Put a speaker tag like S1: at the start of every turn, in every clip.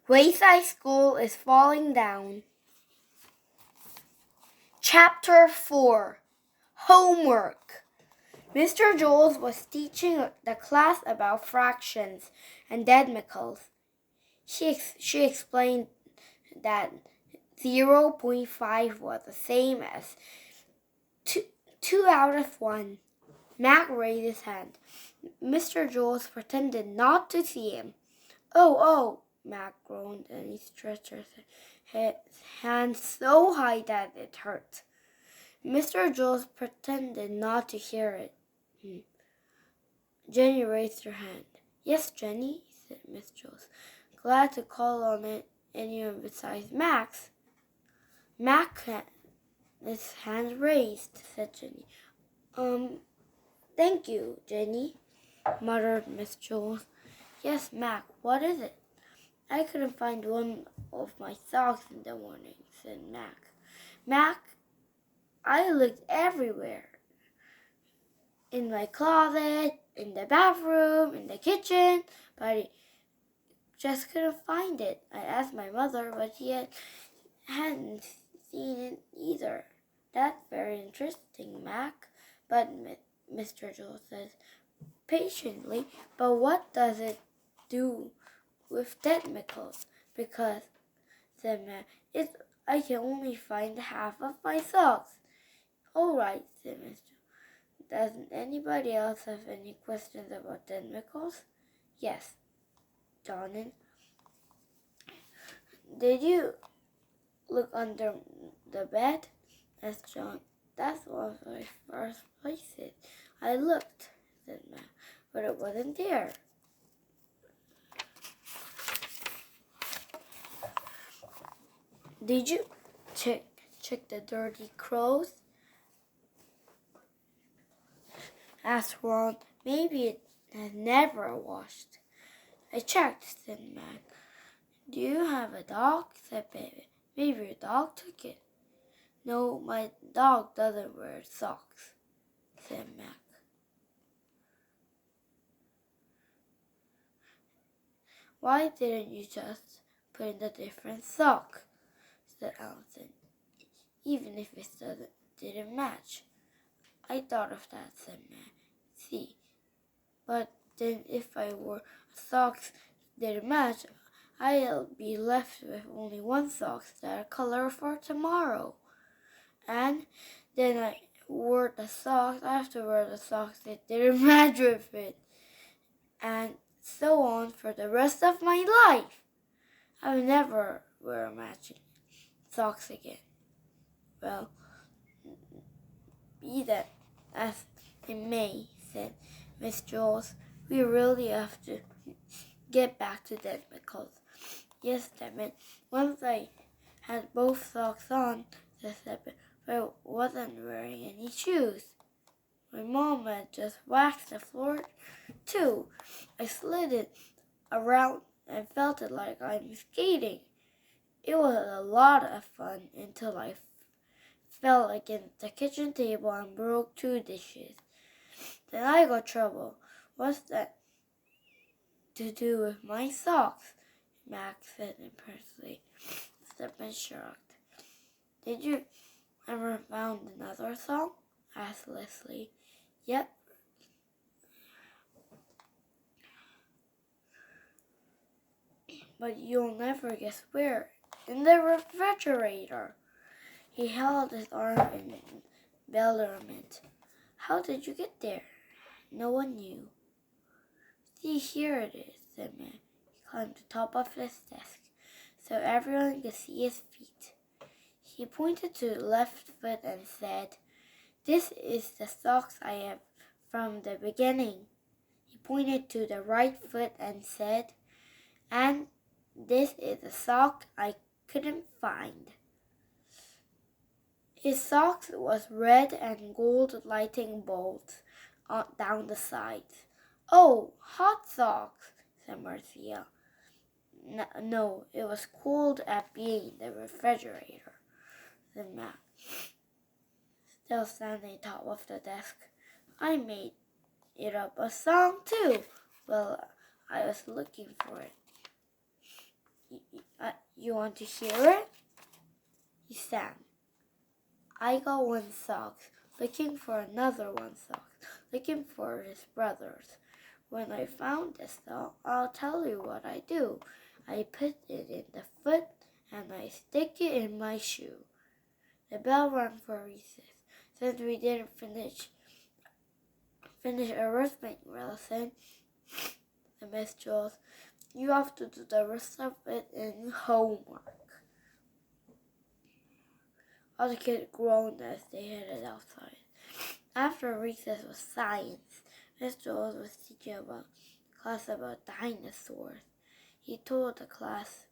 S1: Wayside School is falling down. Chapter 4. Homework. Mr. Jules was teaching the class about fractions and decimals. She explained that 0.5 was the same as 2 out of 1. Mac raised his hand. Mr. Jules pretended not to see him. Oh, Mac groaned, and he stretched his hand so high that it hurt. Mr. Jules pretended not to hear it. Jenny raised her hand. Yes, Jenny, said Miss Jules. Glad to call on anyone besides Max. Mac had his hand raised, said Jenny. Thank you, Jenny, muttered Miss Jules. Yes, Mac, what is it? I couldn't find one of my socks in the morning, said Mac. Mac, I looked everywhere. In my closet, in the bathroom, in the kitchen, but I just couldn't find it. I asked my mother, but she hadn't seen it either. That's very interesting, Mac. But Mr. Jules says patiently, but what does it do with decimals? Because, said Mac, I can only find half of my socks. All right, said Mr. Doesn't anybody else have any questions about decimals? Yes, John. Did you look under the bed? Asked John. That's one of my first places. I looked, said Mac, but it wasn't there. Did you check the dirty clothes? Asked Ron. Maybe it has never washed. I checked, said Mac. Do you have a dog? Said Baby. Maybe your dog took it. No, my dog doesn't wear socks, said Mac. Why didn't you just put in a different sock? Said Allison. Even if it didn't match. I thought of that, said Mac. See, but then if I wore socks didn't match, I'll be left with only one sock that color for tomorrow. And then I wore the socks, I have to wear the socks that didn't match with it. And so on for the rest of my life. I will never wear matching socks again. Well, be that as it may, said Miss Jules, we really have to get back to decimals. Yes, damn it. Once I had both socks on, said Steppin, but I wasn't wearing any shoes. My mom had just waxed the floor too. I slid it around and felt it like I'm skating. It was a lot of fun until I fell against the kitchen table and broke 2 dishes. Then I got trouble. What's that to do with my socks? Max said impressively. Stephen shrugged. Did you ever found another sock? Asked Leslie. Yep. But you'll never guess where. In the refrigerator. He held his arm in bewilderment. How did you get there? No one knew. See, here it is, said Mac. He climbed the top of his desk so everyone could see his feet. He pointed to the left foot and said, This is the socks I have from the beginning. He pointed to the right foot and said, And this is the sock I couldn't find. His socks was red and gold lightning bolts down the sides. Oh, hot socks, said Marcia. No, it was cold at being in the refrigerator, said Mac, still standing top of the desk. I made it up a song too. Well, I was looking for it. You want to hear it? He sang. I got one sock, looking for another one sock, looking for his brothers. When I found this sock, I'll tell you what I do. I put it in the foot and I stick it in my shoe. The bell rang for recess. Since we didn't finish arithmetic lesson, the Miss Jules, you have to do the rest of it in homework. All the kids groaned as they headed outside. After recess was science. Miss Jules was teaching about class about dinosaurs. He told the class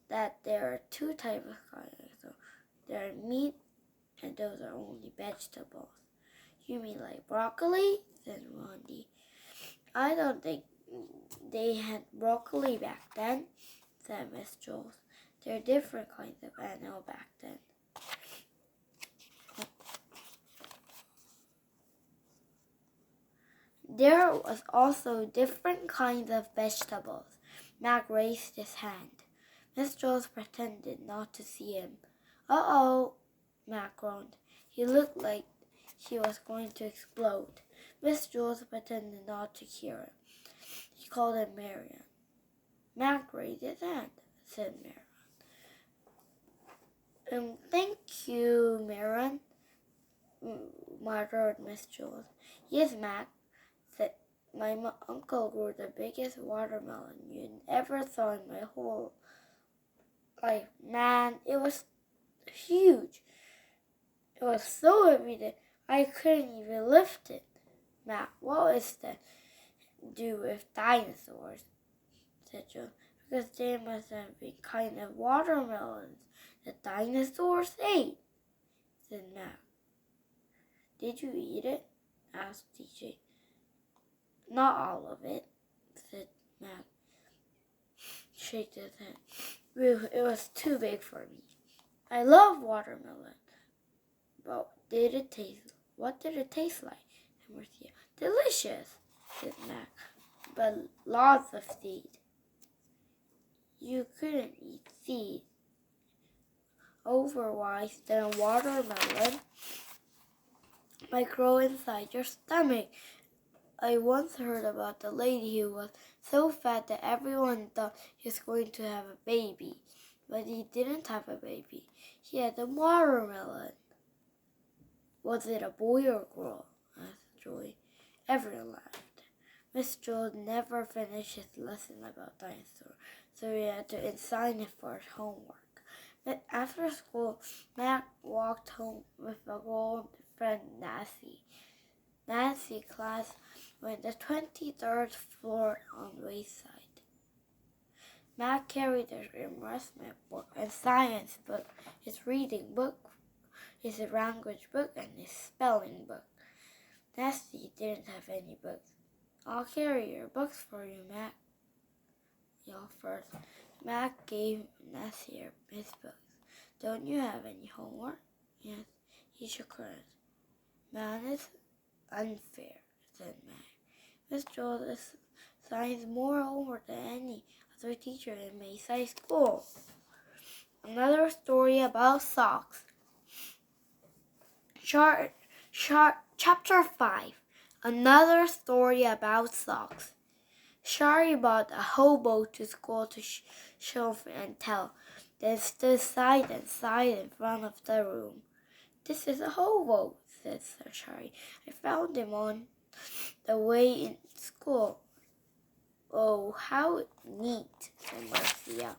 S1: that there are two types of dinosaurs. There are meat, and those are only vegetables. You mean like broccoli? Said Rondi. I don't think they had broccoli back then, said Miss Jules. There are different kinds of animal back then. There was also different kinds of vegetables. Mac raised his hand. Miss Jules pretended not to see him. Uh-oh, Mac groaned. He looked like he was going to explode. Miss Jules pretended not to hear him. He called him Marion. Mac raised his hand, said Marion. Thank you, Marion, muttered Miss Jules. Yes, Mac, said my uncle grew the biggest watermelon you ever saw in my whole life. Man, it was huge. It was so heavy that I couldn't even lift it. Mac, what is that do with dinosaurs? Said Joe. Because they must have been kind of watermelons that dinosaurs ate, said Mac. Did you eat it? Asked DJ. Not all of it, said Mac. Shaking his head. It was too big for me. I love watermelon. But what did it taste like? Marcia. Delicious, said Mac. But lots of seed. You couldn't eat seed. Otherwise, then a watermelon might grow inside your stomach. I once heard about the lady who was so fat that everyone thought he was going to have a baby. But he didn't have a baby. He had a watermelon. Was it a boy or a girl? Asked Joey. Everyone laughed. Miss Jules never finished his lesson about dinosaurs, so he had to assign it for his homework. But after school, Mac walked home with a girl friend, Nancy. Nancy's class was the 23rd floor on Wayside. Mac carried his investment book and science book, his reading book, his language book, and his spelling book. Nancy didn't have any books. I'll carry your books for you, Mac, he offered. Mac gave Nancy his books. Don't you have any homework? Yes, he shook her head. Man, it's unfair, said Mac. Miss Jules assigns more homework than any other teacher in Wayside School. Another story about socks. Chapter 5. Another story about socks. Shari brought a hobo to school to show and tell, then stood side and side in front of the room. This is a hobo, said Sir Shari. I found him on the way in school. Oh, how neat, said Marcia.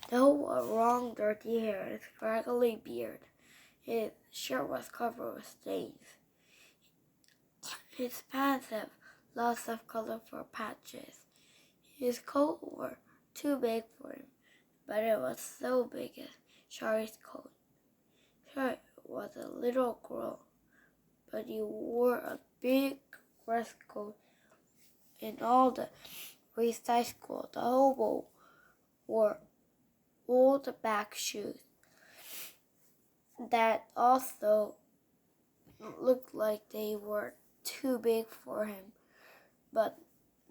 S1: The hobo had long, dirty hair and a scraggly beard. His shirt was covered with stains. His pants had lots of colorful patches. His coat was too big for him, but it was so big as Shari's coat. Shari was a little girl, but he wore a big waistcoat in all the Wayside School. The hobo wore old back shoes that also looked like they were too big for him, but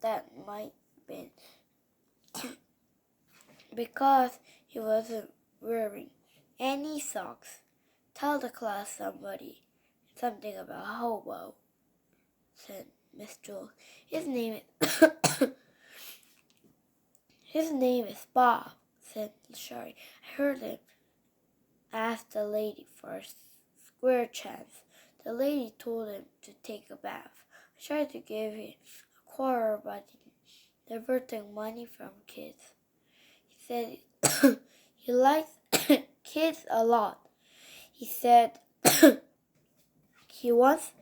S1: that might have been because he wasn't wearing any socks. Tell the class something about hobo, said Miss Jules. His name is Bob, said Sherry. I heard him ask the lady for a square chance. The lady told him to take a bath. I tried to give him a quarter, but he diverting money from kids. He said he likes kids a lot. He said he wants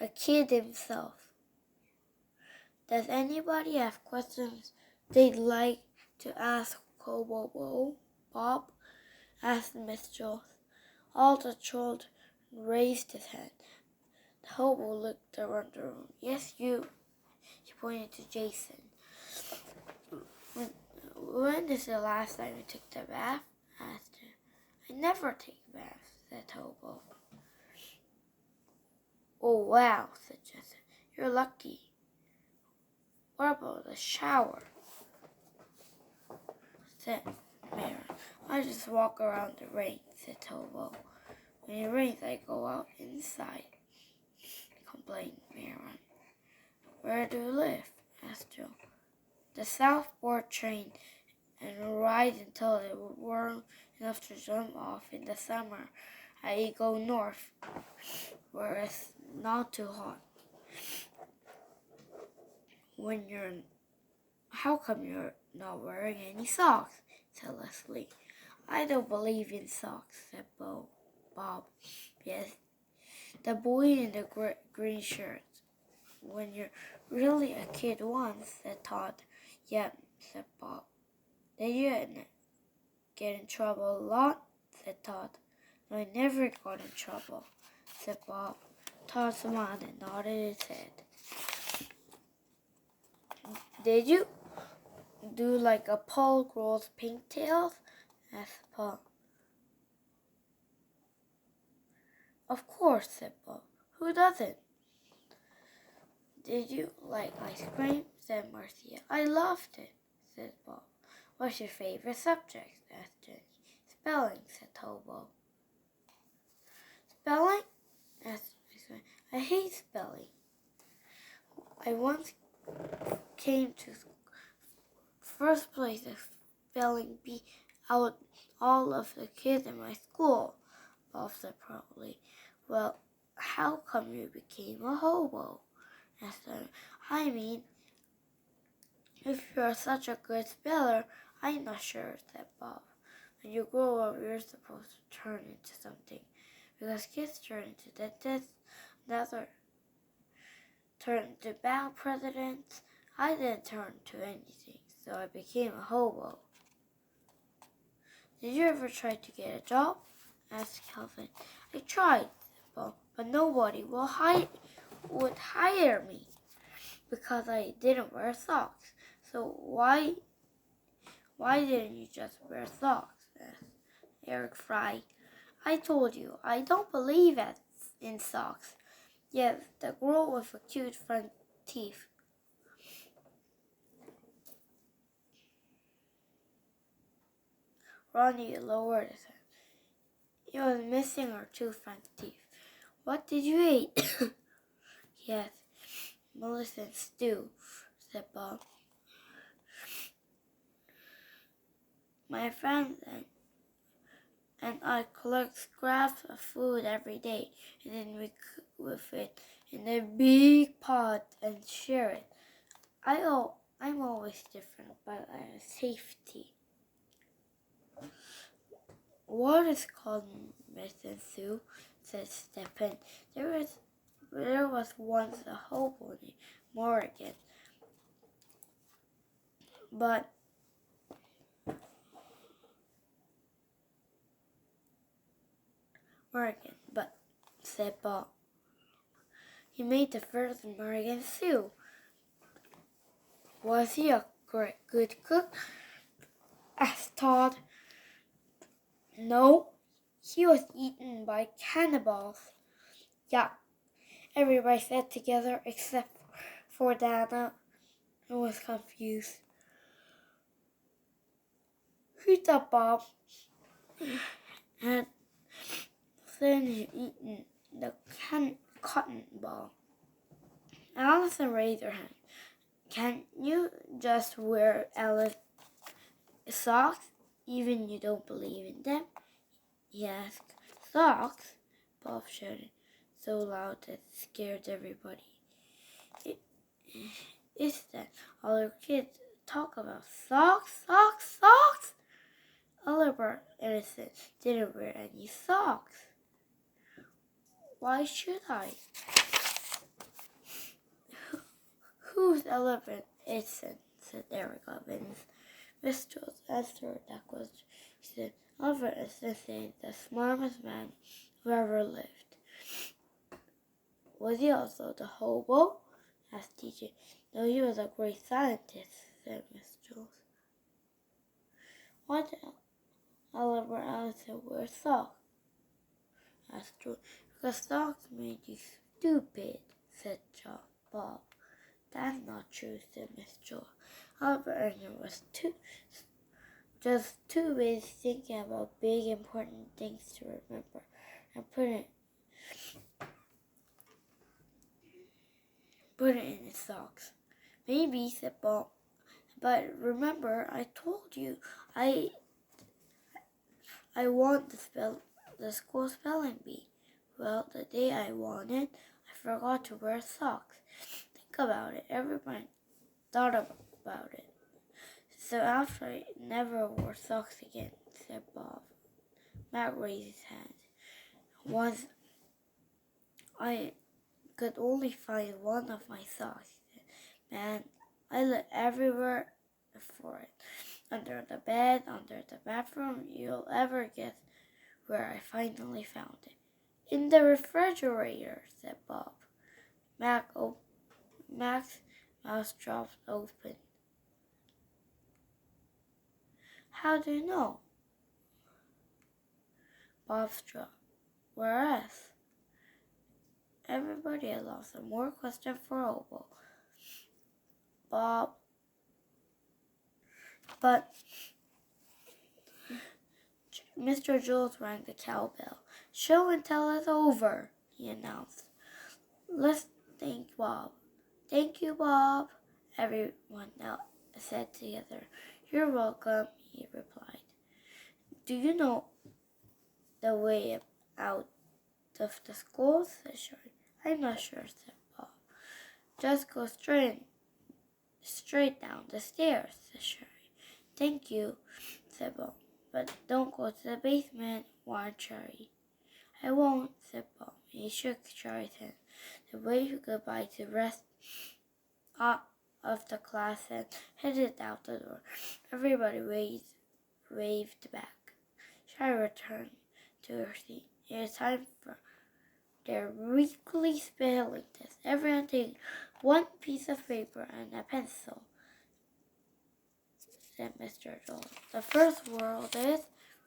S1: a kid himself. Does anybody have questions they'd like to ask Hobo Bob? Asked Miss Jules. All the children raised his hand. The hobo looked around the room. Yes, you. He pointed to Jason. When is the last time you took the bath? Asked him. I never take baths, said Hobo. Oh, wow, said Jason. You're lucky. What about a shower? Said Mary. I just walk around the rain, said Hobo. When it rains, I go out inside, complained Mary. Where do you live? Asked Joe. The Southport train, and ride until it was warm enough to jump off in the summer. I go north, where it's not too hot. How come you're not wearing any socks? Said Leslie. I don't believe in socks, said Bob. Yes, the boy in the green shirt. When you're really a kid once, said Todd. Yep, said Bob. Did you get in trouble a lot? Said Todd. No, I never got in trouble, said Bob. Todd smiled and nodded his head. Did you do like a Paul grows pigtails? Asked Paul. Of course, said Bob. Who doesn't? Did you like ice cream? Said Marcia. I loved it, said Bob. What's your favorite subject? Asked Jenny. Spelling, said Hobo. Spelling? Asked Marcia. I hate spelling. I once came to first place of spelling bee out all of the kids in my school, Bob said proudly. Well, how come you became a hobo? Asked her. I mean, if you're such a good speller, I'm not sure, said Bob. When you grow up, you're supposed to turn into something. Because kids turn into dentists, another turn into bank presidents. I didn't turn to anything, so I became a hobo. Did you ever try to get a job? Asked Calvin. I tried, said Bob, but nobody would hire me because I didn't wear socks. So why didn't you just wear socks? Asked Eric Fry. I told you, I don't believe in socks. Yes, the girl with the cute front teeth. Ronnie lowered his head. He was missing her two front teeth. What did you eat? Yes, Melissa and stew, said Bob. My friends and I collect scraps of food every day, and then we cook with it in a big pot and share it. I'm always different, but I have safety. What is called medicine soup? Said Stephen. There was once a hobo named Morgan, but said Bob. He made the first Morgan soup. Was he a good cook? Asked Todd. No, he was eaten by cannibals. Yeah, everybody said together except for Dana, who was confused. He thought Bob had eaten the cotton ball. Allison raised her hand. Can you just wear socks, even you don't believe in them? He asked. Socks? Bob shouted so loud that it scared everybody. Is that all your kids talk about? Socks, socks, socks? Oliver Innocent didn't wear any socks. Why should I? Who's Oliver Innocent? Said Erica Vince. Miss Jules answered that question. She said, Oliver Innocent is the smartest man who ever lived. Was he also the hobo? Asked TJ. No, he was a great scientist, said Miss Jules. Why did Oliver Allison wear socks? Asked Jules. Because socks made you stupid, said Bob. That's not true, said Miss Jules. Oliver Allison was just too busy thinking about big important things to remember and put it in his socks. Maybe, said Bob. But remember, I told you I want the school spelling bee. Well, the day I won it, I forgot to wear socks. Think about it. Everyone thought about it. So after I never wore socks again, said Bob. Matt raised his hand. Once I could only find one of my socks. Man, I looked everywhere for it. Under the bed, under the bathroom, you'll ever guess where I finally found it. In the refrigerator, said Bob. Mac's mouth dropped open. How do you know? Bob's dropped. Where else? Everybody had lost some more questions for Obo. Bob. But Mr. Jules rang the cowbell. Show and tell is over, he announced. Let's thank Bob. Thank you, Bob, everyone else said together. You're welcome, he replied. Do you know the way out of the school? Said Sherry. I'm not sure, said Bob. Just go straight down the stairs, said Sherry. Thank you, said Bob. But don't go to the basement, warned Cherry. I won't, said Bob. He shook Cherry's hand. They waved goodbye to the rest of the class and headed out the door. Everybody waved back. Cherry returned to her seat. It was time for their weekly spelling test. Everyone take one piece of paper and a pencil, said Mr. Joel. The first word is,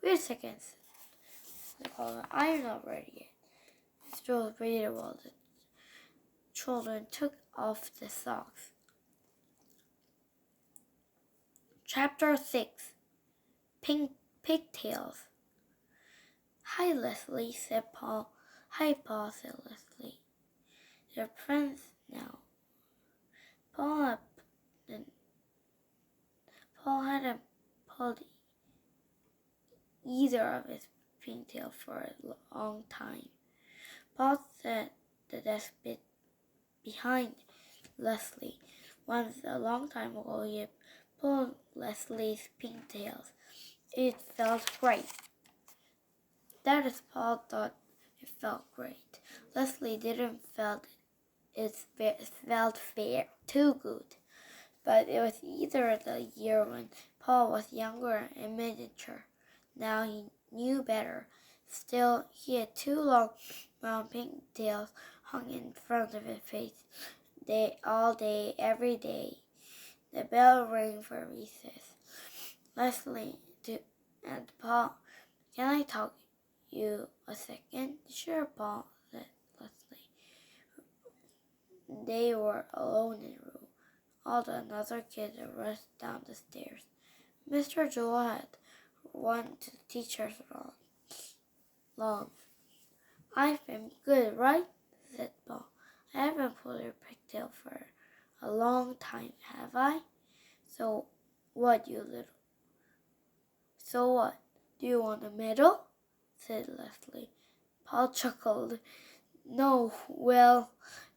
S1: wait a second, said Paula. I am not ready yet. Mr. Joel waited while the children took off the socks. Chapter 6. Pigtails. Hi, Leslie, said Paul. Hi, Paul, said Leslie. They're friends now. Paul hadn't pulled either of his pigtails for a long time. Paul sat the desk bit behind Leslie. Once, a long time ago, he had pulled Leslie's pigtails. It felt great. That is, Paul thought it felt great. Leslie didn't felt it felt fair too good. But it was either the year when Paul was younger and miniature. Now he knew better. Still, he had two long brown pigtails hung in front of his face all day, every day. The bell rang for recess. Leslie and Paul, can I talk you a second? Sure, Paul, said Leslie. They were alone in the room. All the other kids rushed down the stairs. Mr. Joel had one to teacher's love. I've been good, right? Said Paul. I haven't pulled your pigtail for a long time, have I? So what, you little? So what? Do you want a medal? Said Leslie. Paul chuckled. No, well,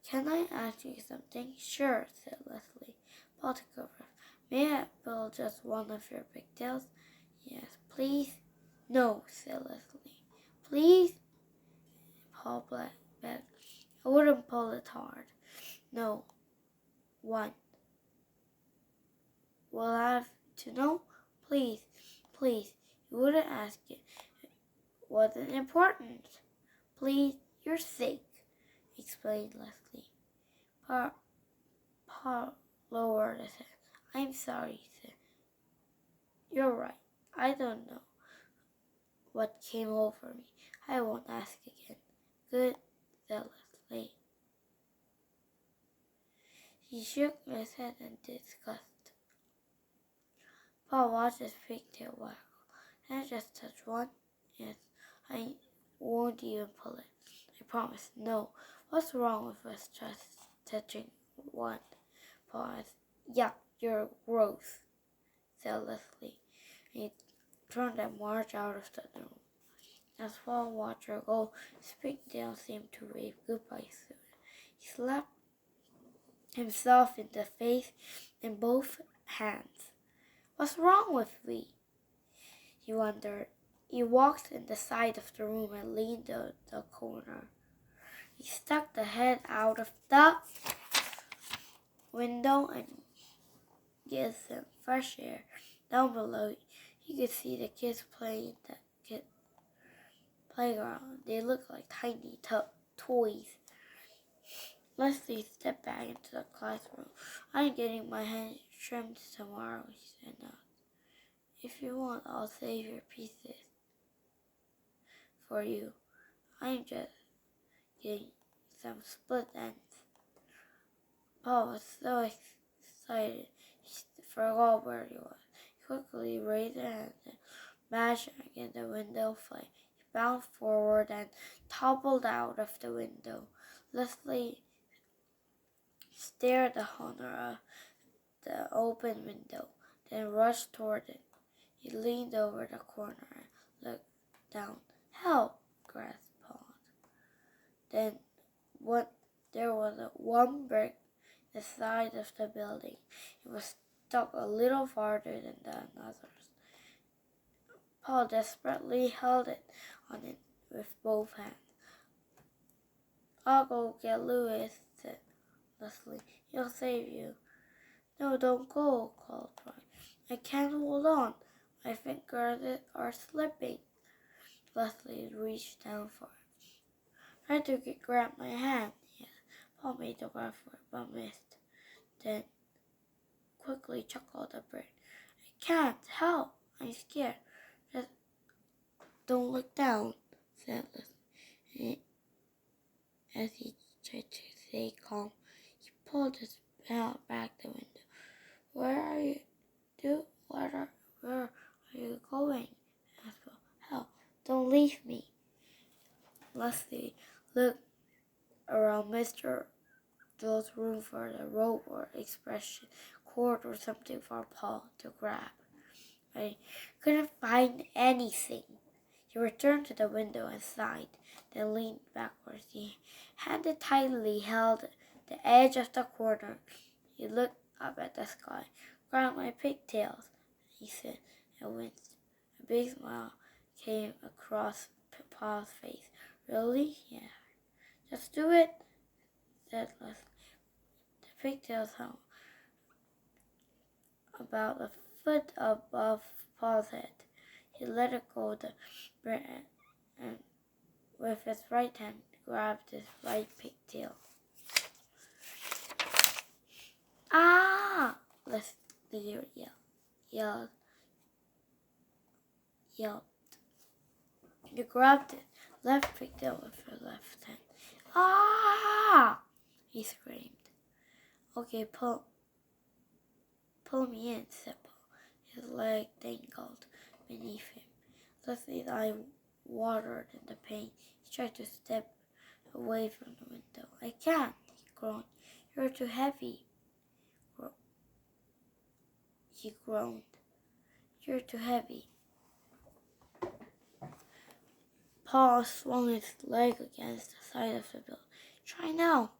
S1: can I ask you something? Sure, said Leslie. Paul took a breath. May I pull just one of your pigtails? Yes, please. No, said Leslie. Please? Paul begged. I wouldn't pull it hard. No. One. Will I have to know? Please, please. You wouldn't ask it. Wasn't important. Please, your sake, explained Leslie. Paul lowered his head. I'm sorry, he said. You're right. I don't know what came over me. I won't ask again. Good, said Leslie. He shook his head in disgust. Paul watched his pigtail waggle. Can I just touch one? Yes. I won't even pull it. I promise. No. What's wrong with us just touching one? Paul asked. Yuck, you're gross, said Leslie. And he turned and marched out of the room. As Paul watched her go, his pigtail seemed to wave goodbye to it. He slapped himself in the face in both hands. What's wrong with me? He wondered. He walked in the side of the room and leaned to the corner. He stuck the head out of the window and gave some fresh air. Down below, he could see the kids playing in the playground. They looked like tiny toys. Leslie stepped back into the classroom. I'm getting my hair trimmed tomorrow, he said. No. If you want, I'll save your pieces for you. I'm just getting some split ends. Paul was so excited he forgot where he was. He quickly raised his hand and mashed against the window frame. He bounced forward and toppled out of the window. Leslie stared at the corner of the open window, then rushed toward it. He leaned over the corner and looked down. Help! Gasped Paul. Then there was one brick in the side of the building. It was stuck a little farther than the others. Paul desperately held on it with both hands. I'll go get Louis, said Leslie. He'll save you. No, don't go, called Paul. I can't hold on. My fingers are slipping. Leslie reached down for it. Tried to grab my hand. Yes. Paul made a grab for it, but missed. Then quickly chuckled a bird. I can't help. I'm scared. Just don't look down, said Leslie. As he tried to stay calm, he pulled his hand back the window. Where are you? Where are you going? Asked Paul. Help! Don't leave me. Leslie looked around Mr. Joe's room for the rope or expression cord or something for Paul to grab. But he couldn't find anything. He returned to the window and sighed, then leaned backwards. He had tightly held the edge of the corner. He looked up at the sky. Grab my pigtails, he said, and winced. A big smile came across Paul's face. Really? Yeah. Just do it, said Leslie. The pigtails hung about a foot above Paul's head. He let it go the branch and with his right hand grabbed his right pigtail. Ah! Leslie yelled. He grabbed it, left pigtail with her left hand. Ah! He screamed. Okay, pull me in, said Paul. His leg dangled beneath him. Leslie's eye watered in the pain. He tried to step away from the window. I can't, he groaned. You're too heavy. He groaned. You're too heavy. Paul swung his leg against the side of the building. Try now,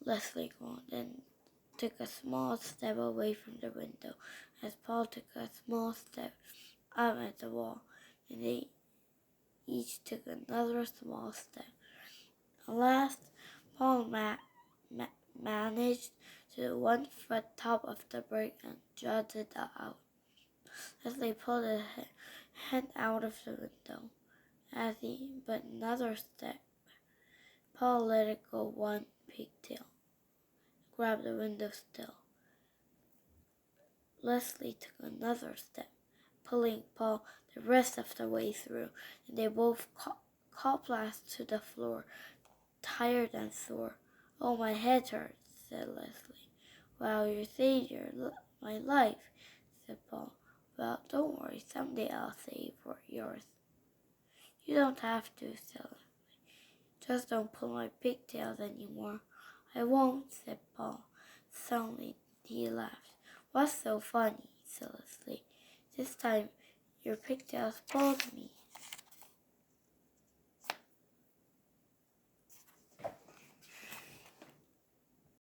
S1: Leslie groaned, and took a small step away from the window. As Paul took a small step out at the wall, and they each took another small step. At last, Paul managed to 1 foot top of the brick and jutted out. Leslie pulled his head out of the window. As he but another step, Paul let it go one pigtail, grabbed the window sill. Leslie took another step, pulling Paul the rest of the way through, and they both collapsed to the floor, tired and sore. Oh, my head hurts, said Leslie. Well, you saved my life, said Paul. Well, don't worry, someday I'll save yours. You don't have to, said Leslie. Just don't pull my pigtails anymore. I won't, said Paul. Suddenly he laughed. What's so funny, said Leslie. This time your pigtails pulled me.